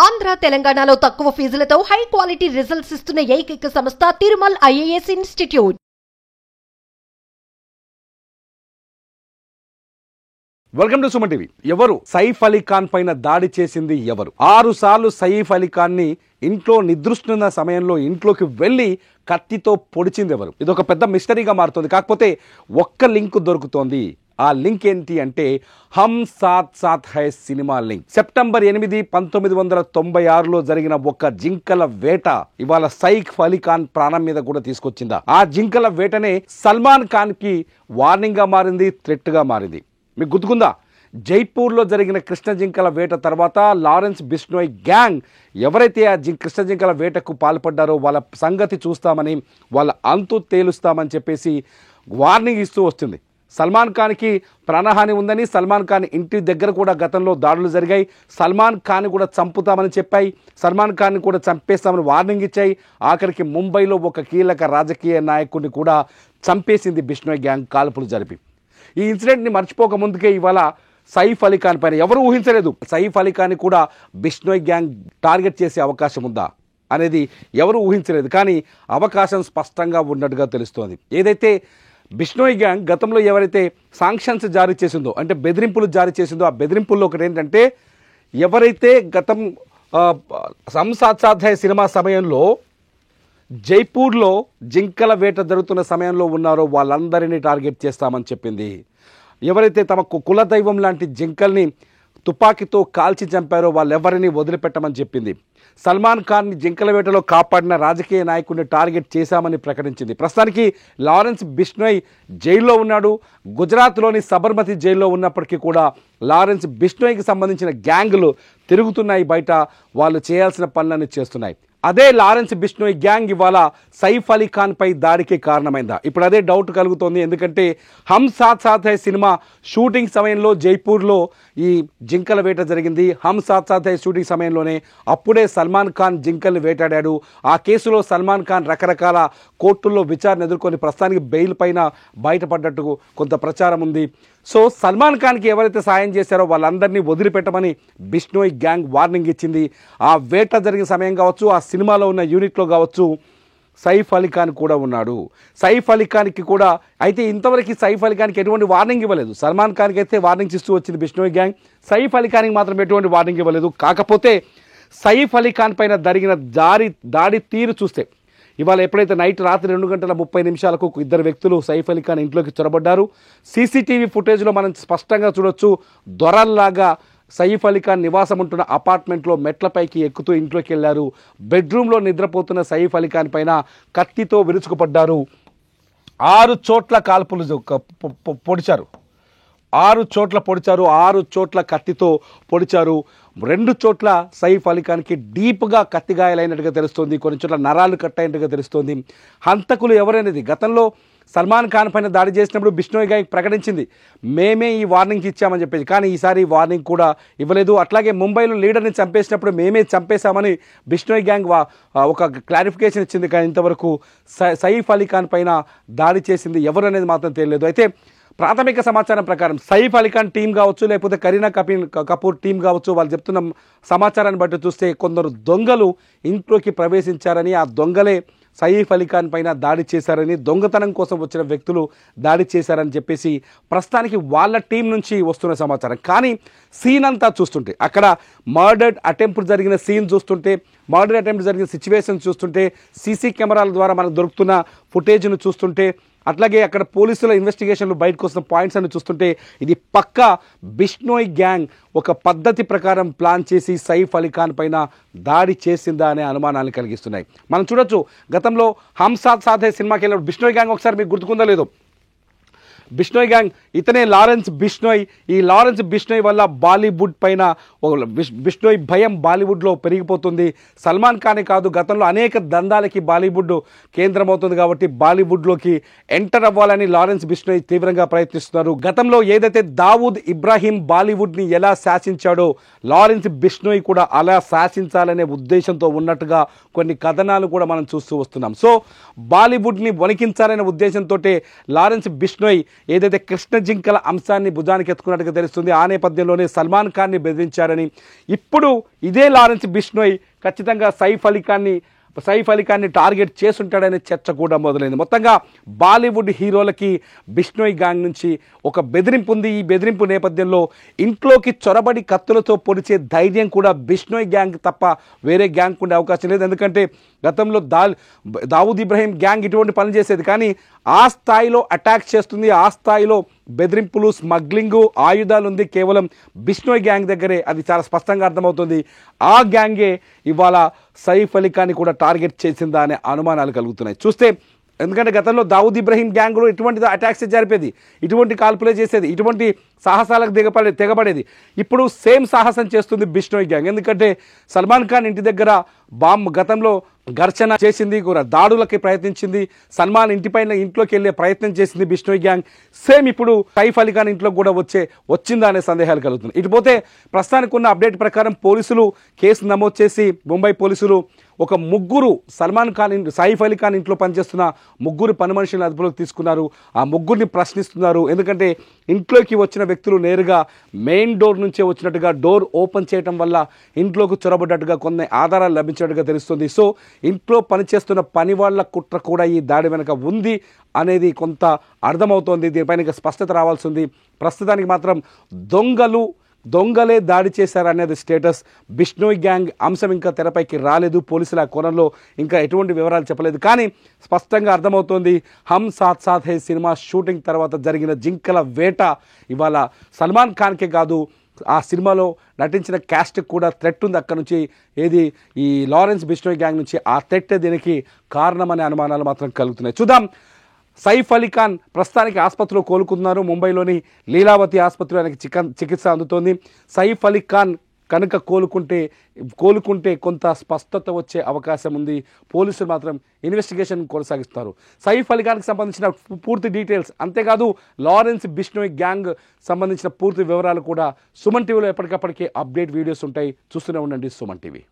ఆంధ్ర తెలంగాణలో తక్కువ ఫీజులతో high quality results ఇస్తున్న ఏకైక సంస్థ Tirumal IAS institute. Welcome to Suman TV. ఎవరు సైఫ్ అలీ ఖాన్ పైన దాడి చేసింది ఎవరు? 6 సార్లు సైఫ్ అలీ ఖాన్ ని ఇంట్లో నిద్రిస్తున్న సమయంలో ఇంట్లోకి వెళ్లి కత్తితో పొడిచింది ఎవరు? ఇది ఒక పెద్ద మిస్టరీగా మారుతుంది. కాకపోతే ఒక్క లింక్ దొరుకుతోంది. ఆ లింక్ ఏంటి అంటే హమ్ సాత్ సాత్ హై సినిమా లింక్. సెప్టెంబర్ 8, 1996లో జరిగిన ఒక జింకల వేట ఇవాళ సైఫ్ అలీ ఖాన్ ప్రాణం మీద కూడా తీసుకొచ్చిందా? ఆ జింకల వేటనే సల్మాన్ ఖాన్ కి వార్నింగ్ గా మారింది, థ్రెట్ గా మారింది. మీకు గుర్తుకుందా? జైపూర్లో జరిగిన కృష్ణ జింకల వేట తర్వాత లారెన్స్ బిష్నోయ్ గ్యాంగ్ ఎవరైతే ఆ కృష్ణ జింకల వేటకు పాల్పడ్డారో వాళ్ళ సంగతి చూస్తామని, వాళ్ళ అంతు తేలుస్తామని చెప్పేసి వార్నింగ్ ఇస్తూ వస్తుంది. సల్మాన్ ఖాన్కి ప్రాణహాని ఉందని, సల్మాన్ ఖాన్ ఇంటి దగ్గర కూడా గతంలో దాడులు జరిగాయి. సల్మాన్ ఖాన్ కూడా చంపుతామని చెప్పాయి, సల్మాన్ ఖాన్ కూడా చంపేస్తామని వార్నింగ్ ఇచ్చాయి. ఆఖరికి ముంబైలో ఒక కీలక రాజకీయ నాయకుడిని కూడా చంపేసింది బిష్నోయ్ గ్యాంగ్ కాల్పులు జరిపి. ఈ ఇన్సిడెంట్ని మర్చిపోక ముందుకే ఇవాళ సైఫ్ అలీ ఖాన్ పైన ఎవరు ఊహించలేదు, సైఫ్ అలీ ఖాన్ కూడా బిష్నోయ్ గ్యాంగ్ టార్గెట్ చేసే అవకాశం ఉందా అనేది ఎవరు ఊహించలేదు. కానీ అవకాశం స్పష్టంగా ఉన్నట్టుగా తెలుస్తోంది. ఏదైతే బిష్నోయ్ గ్యాంగ్ గతంలో ఎవరైతే సాంక్షన్స్ జారీ చేసిందో, అంటే బెదిరింపులు జారీ చేసిందో, ఆ బెదిరింపుల్లో ఒకటి ఏంటంటే ఎవరైతే గతం హమ్ సాత్ సాత్ హై సినిమా సమయంలో జైపూర్లో జింకల వేట జరుగుతున్న సమయంలో ఉన్నారో వాళ్ళందరినీ టార్గెట్ చేస్తామని చెప్పింది. ఎవరైతే తమ కులదైవం లాంటి జింకల్ని తుపాకీతో కాల్చి చంపారో వాళ్ళెవరిని వదిలిపెట్టమని చెప్పింది. సల్మాన్ ఖాన్ని జింకల వేటలో కాపాడిన రాజకీయ నాయకుడిని టార్గెట్ చేశామని ప్రకటించింది. ప్రస్తుతానికి లారెన్స్ బిష్నోయ్ జైల్లో ఉన్నాడు. గుజరాత్లోని సబర్మతి జైల్లో ఉన్నప్పటికీ కూడా లారెన్స్ బిష్నోయ్కి సంబంధించిన గ్యాంగులు తిరుగుతున్నాయి బయట, వాళ్ళు చేయాల్సిన పనులన్నీ చేస్తున్నాయి. అదే లారెన్స్ బిష్నోయ్ గ్యాంగ్ ఇవాళ సైఫ్ అలీ ఖాన్ పై దాడికి కారణమైందా? ఇప్పుడు అదే డౌట్ కలుగుతోంది. ఎందుకంటే హమ్ సాత్ సాత్ హై సినిమా షూటింగ్ సమయంలో జైపూర్లో ఈ జింకల వేట జరిగింది. హమ్ సాత్ సాత్ హై షూటింగ్ సమయంలోనే అప్పుడే సల్మాన్ ఖాన్ జింకల్ని వేటాడాడు. ఆ కేసులో సల్మాన్ ఖాన్ రకరకాల కోర్టుల్లో విచారణ ఎదుర్కొని ప్రస్తుతానికి బెయిల్ పైన బయటపడ్డట్టు కొంత ప్రచారం ఉంది. సో సల్మాన్ ఖాన్కి ఎవరైతే సాయం చేశారో వాళ్ళందరినీ వదిలిపెట్టమని బిష్నోయ్ గ్యాంగ్ వార్నింగ్ ఇచ్చింది. ఆ వేట జరిగిన సమయం కావచ్చు, ఆ సినిమాలో ఉన్న యూనిట్లో కావచ్చు, సైఫ్ అలీ ఖాన్ కూడా ఉన్నాడు. సైఫ్ అలీ ఖాన్కి కూడా అయితే ఇంతవరకు సైఫ్ అలీ ఖాన్కి ఎటువంటి వార్నింగ్ ఇవ్వలేదు. సల్మాన్ ఖాన్కి అయితే వార్నింగ్స్ ఇస్తూ వచ్చింది బిష్నోయ్ గ్యాంగ్, సైఫ్ అలీ ఖాన్కి మాత్రం ఎటువంటి వార్నింగ్ ఇవ్వలేదు. కాకపోతే సైఫ్ అలీ ఖాన్ పైన జరిగిన దాడి తీరు చూస్తే ఇవాళ ఎప్పుడైతే రాత్రి 2:30 2 వ్యక్తులు సైఫ్ అలీ ఖాన్ ఇంట్లోకి చొరబడ్డారు. సీసీటీవీ ఫుటేజ్లో మనం స్పష్టంగా చూడొచ్చు. దొరల్లాగా సైఫ్ అలీ ఖాన్ నివాసం ఉంటున్న అపార్ట్మెంట్లో మెట్లపైకి ఎక్కుతూ ఇంట్లోకి వెళ్ళారు. బెడ్రూమ్లో నిద్రపోతున్న సైఫ్ అలీ ఖాన్ పైన కత్తితో విరుచుకుపడ్డారు. 6 చోట్ల కాల్పులు పొడిచారు. 6 చోట్ల పొడిచారు. 6 చోట్ల కత్తితో పొడిచారు. 2 చోట్ల సైఫ్ అలీ ఖాన్కి డీప్గా కత్తి గాయాలైనట్టుగా తెలుస్తోంది. కొన్ని చోట్ల నరాలు కట్టయినట్టుగా తెలుస్తోంది. హంతకులు ఎవరైనది గతంలో సల్మాన్ ఖాన్ పైన దాడి చేసినప్పుడు బిష్నోయ్ గ్యాంగ్ ప్రకటించింది, మేమే ఈ వార్నింగ్ ఇచ్చామని చెప్పేసి. కానీ ఈసారి వార్నింగ్ కూడా ఇవ్వలేదు. అట్లాగే ముంబైలో లీడర్ని చంపేసినప్పుడు మేమే చంపేశామని బిష్నోయ్ గ్యాంగ్ ఒక క్లారిఫికేషన్ ఇచ్చింది. కానీ ఇంతవరకు సైఫ్ అలీ ఖాన్ పైన దాడి చేసింది ఎవరు అనేది మాత్రం తెలియలేదు. అయితే ప్రాథమిక సమాచారం ప్రకారం సైఫ్ అలీ ఖాన్ టీం కావచ్చు, లేకపోతే కరీనా కపూర్ టీం కావచ్చు, వాళ్ళు చెప్తున్న సమాచారాన్ని బట్టి చూస్తే కొందరు దొంగలు ఇంట్లోకి ప్రవేశించారని, ఆ దొంగలే సైఫ్ అలీ ఖాన్ పైన దాడి చేశారని, దొంగతనం కోసం వచ్చిన వ్యక్తులు దాడి చేశారని చెప్పేసి ప్రస్తుతానికి వాళ్ళ టీం నుంచి వస్తున్న సమాచారం. కానీ సీన్ అంతా చూస్తుంటే, అక్కడ మర్డర్ అటెంప్ట్ జరిగిన సీన్ చూస్తుంటే, మర్డర్ అటెంప్ట్ జరిగిన సిచ్యువేషన్ చూస్తుంటే, సీసీ కెమెరాల ద్వారా మనకు దొరుకుతున్న ఫుటేజ్ను చూస్తుంటే, అట్లాగే అక్కడ పోలీసుల ఇన్వెస్టిగేషన్లు బయటకు వస్తున్న పాయింట్స్ అని చూస్తుంటే ఇది పక్కా బిష్నోయ్ గ్యాంగ్ ఒక పద్ధతి ప్రకారం ప్లాన్ చేసి సైఫ్ అలీ ఖాన్ పైన దాడి చేసిందా అనే అనుమానాలు కలిగిస్తున్నాయి. మనం చూడొచ్చు, గతంలో హమ్ సాత్ సాత్ హై సినిమాకి వెళ్ళినప్పుడు బిష్నోయ్ గ్యాంగ్ ఒకసారి మీకు గుర్తుకుందా లేదో, బిష్నోయ్ గ్యాంగ్ ఇతనే లారెన్స్ బిష్నోయ్. ఈ లారెన్స్ బిష్నోయ్ వల్ల బాలీవుడ్ పైన బిష్నోయ్ భయం బాలీవుడ్లో పెరిగిపోతుంది. సల్మాన్ ఖానే కాదు, గతంలో అనేక దందాలకి బాలీవుడ్ కేంద్రమవుతుంది కాబట్టి బాలీవుడ్లోకి ఎంటర్ అవ్వాలని లారెన్స్ బిష్నోయ్ తీవ్రంగా ప్రయత్నిస్తున్నారు. గతంలో ఏదైతే దావూద్ ఇబ్రాహీం బాలీవుడ్ని ఎలా శాసించాడో లారెన్స్ బిష్నోయ్ కూడా అలా శాసించాలనే ఉద్దేశంతో ఉన్నట్టుగా కొన్ని కథనాలు కూడా మనం చూస్తూ వస్తున్నాం. సో బాలీవుడ్ని వణికించాలనే ఉద్దేశంతో లారెన్స్ బిష్నోయ్ ఏదైతే కృష్ణ జింకల అంశాన్ని భుజానికి ఎత్తుకున్నట్టుగా తెలుస్తుంది. ఆ నేపథ్యంలోనే సల్మాన్ ఖాన్ని బెదిరించారని, ఇప్పుడు ఇదే లారెన్స్ బిష్నోయ్ ఖచ్చితంగా సైఫ్ అలీ ఖాన్ని టార్గెట్ చేసుంటాడనే చర్చ కూడా మొదలైంది. మొత్తంగా బాలీవుడ్ హీరోలకి బిష్నోయ్ గ్యాంగ్ నుంచి ఒక బెదిరింపు ఉంది. ఈ బెదిరింపు నేపథ్యంలో ఇంట్లోకి చొరబడి కత్తులతో పొడిచే ధైర్యం కూడా బిష్నోయ్ గ్యాంగ్ తప్ప వేరే గ్యాంగ్ ఉండే అవకాశం లేదు. ఎందుకంటే గతంలో దావూద్ ఇబ్రహీం గ్యాంగ్ ఇటువంటి పనులు చేసేది, కానీ ఆ స్థాయిలో అటాక్ చేస్తుంది, ఆ స్థాయిలో బెదిరింపులు, స్మగ్లింగు, ఆయుధాలు ఉంది కేవలం బిష్నోయ్ గ్యాంగ్ దగ్గరే. అది చాలా స్పష్టంగా అర్థమవుతుంది. ఆ గ్యాంగే ఇవాళ సైఫ్ అలీ ఖాన్ని కూడా టార్గెట్ చేసిందా అనే అనుమానాలు కలుగుతున్నాయి చూస్తే. ఎందుకంటే గతంలో దావూద్ ఇబ్రహీం గ్యాంగ్లో ఇటువంటి అటాక్స్ జరిపేది, ఇటువంటి కాల్పులే చేసేది, ఇటువంటి సాహసాలకు తెగబడేది. ఇప్పుడు సేమ్ సాహసం చేస్తుంది బిష్నోయ్ గ్యాంగ్. ఎందుకంటే సల్మాన్ ఖాన్ ఇంటి దగ్గర గతంలో ఘర్షణ చేసింది, దాడులకి ప్రయత్నించింది, సల్మాన్ ఇంట్లోకి వెళ్ళే ప్రయత్నం చేసింది బిష్నోయ్ గ్యాంగ్. సేమ్ ఇప్పుడు సైఫ్ అలీ ఖాన్ ఇంట్లోకి కూడా వచ్చిందా అనే సందేహాలు కలుగుతున్నాయి. ఇటుపోతే ప్రస్తుతానికి ఉన్న అప్డేట్ ప్రకారం పోలీసులు కేసు నమోదు చేసి, ముంబై పోలీసులు ఒక ముగ్గురు సైఫ్ అలీ ఖాన్ ఇంట్లో పనిచేస్తున్న ముగ్గురు పని మనుషులను అదుపులోకి తీసుకున్నారు. ఆ ముగ్గురిని ప్రశ్నిస్తున్నారు. ఎందుకంటే ఇంట్లోకి వచ్చిన వ్యక్తులు నేరుగా మెయిన్ డోర్ నుంచే వచ్చినట్టుగా, డోర్ ఓపెన్ చేయడం వల్ల ఇంట్లోకి చొరబడ్డట్టుగా కొన్ని ఆధారాలు లభించినట్టుగా తెలుస్తుంది. సో ఇంట్లో పనిచేస్తున్న పని వాళ్ళ కుట్ర కూడా ఈ దాడి వెనక ఉంది అనేది కొంత అర్థమవుతోంది. దీనిపైన స్పష్టత రావాల్సి ఉంది. ప్రస్తుతానికి మాత్రం దొంగలే దాడి చేశారనేది స్టేటస్. బిష్నోయ్ గ్యాంగ్ అంశం ఇంకా తెరపైకి రాలేదు. పోలీసుల కోణంలో ఇంకా ఎటువంటి వివరాలు చెప్పలేదు. కానీ స్పష్టంగా అర్థమవుతోంది, హమ్ సాత్ సాత్ హై సినిమా షూటింగ్ తర్వాత జరిగిన జింకల వేట ఇవాళ సల్మాన్ ఖాన్కే కాదు, ఆ సినిమాలో నటించిన క్యాస్ట్కి కూడా థ్రెట్ ఉంది అక్కడ నుంచి. ఈ లారెన్స్ బిష్నోయ్ గ్యాంగ్ నుంచి ఆ థ్రెట్ దీనికి కారణమనే అనుమానాలు మాత్రం కలుగుతున్నాయి. చూద్దాం. సైఫ్ అలీ ఖాన్ ప్రస్తుతానికి ఆసుపత్రిలో కోలుకున్నారు. ముంబైలోని లీలావతి ఆసుపత్రిలో ఆయనకి చికిత్స అందుతోంది. సైఫ్ అలీ ఖాన్ కనుక కోలుకుంటే కొంత స్పష్టత వచ్చే అవకాశం ఉంది. పోలీసులు మాత్రం ఇన్వెస్టిగేషన్ కొనసాగిస్తారు. సైఫ్ అలీ ఖాన్కి సంబంధించిన పూర్తి డీటెయిల్స్, అంతేకాదు లారెన్స్ బిష్నోయ్ గ్యాంగ్ సంబంధించిన పూర్తి వివరాలు కూడా సుమన్ టీవీలో ఎప్పటికప్పటికే అప్డేట్ వీడియోస్ ఉంటాయి. చూస్తూనే ఉండండి సుమన్ టీవీ.